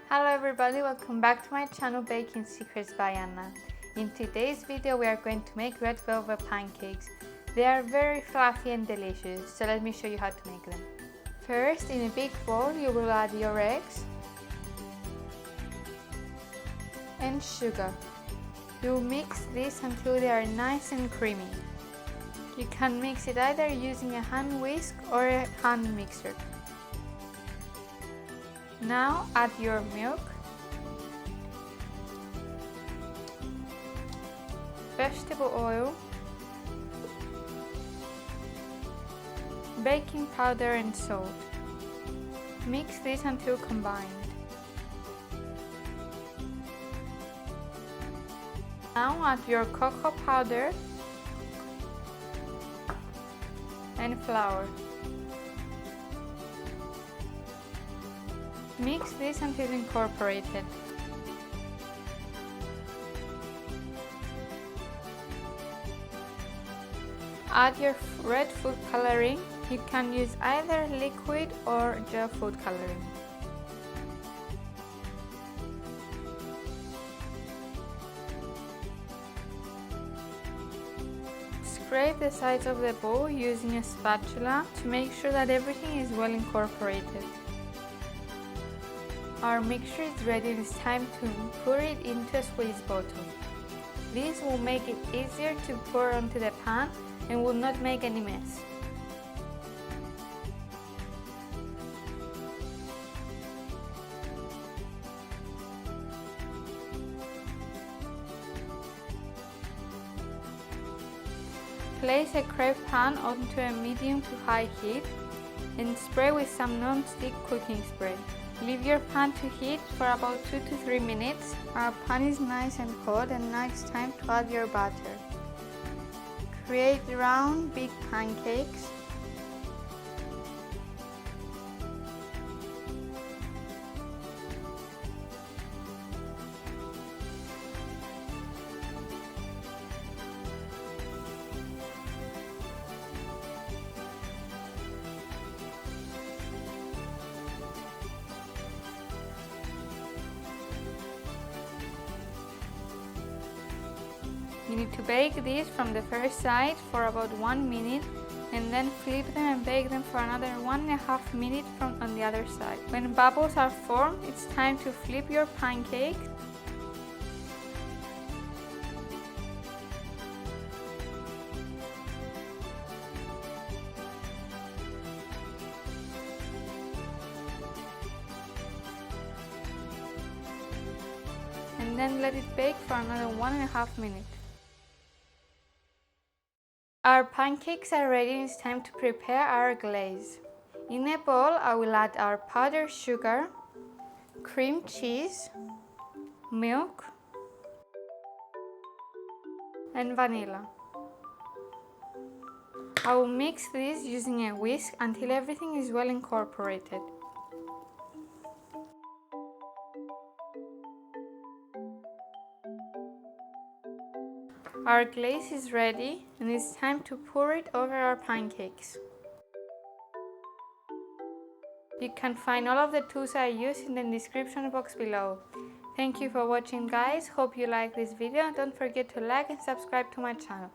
Hello everybody, welcome back to my channel Baking Secrets by Anna. In today's video we are going to make red velvet pancakes. They are very fluffy and delicious, so let me show you how to make them. First, in a big bowl you will add your eggs and sugar. You will mix this until they are nice and creamy. You can mix it either using a hand whisk or a hand mixer. Now add your milk, vegetable oil, baking powder and salt. Mix this until combined. Now add your cocoa powder and flour. Mix this until incorporated. Add your red food coloring. You can use either liquid or gel food coloring. Scrape the sides of the bowl using a spatula to make sure that everything is well incorporated. Our mixture is ready and it's time to pour it into a squeeze bottle. This will make it easier to pour onto the pan and will not make any mess. Place a crepe pan onto a medium to high heat and spray with some non-stick cooking spray. Leave your pan to heat for about 2 to 3 minutes. Our pan is nice and hot and now it's time to add your batter. Create round, big pancakes. You need to bake these from the first side for about 1 minute and then flip them and bake them for another 1.5 minutes on the other side. When bubbles are formed, it's time to flip your pancake. And then let it bake for another 1.5 minutes. Our pancakes are ready and it's time to prepare our glaze. In a bowl, I will add our powdered sugar, cream cheese, milk, and vanilla. I will mix this using a whisk until everything is well incorporated. Our glaze is ready and it's time to pour it over our pancakes. You can find all of the tools I use in the description box below. Thank you for watching guys, hope you like this video and don't forget to like and subscribe to my channel.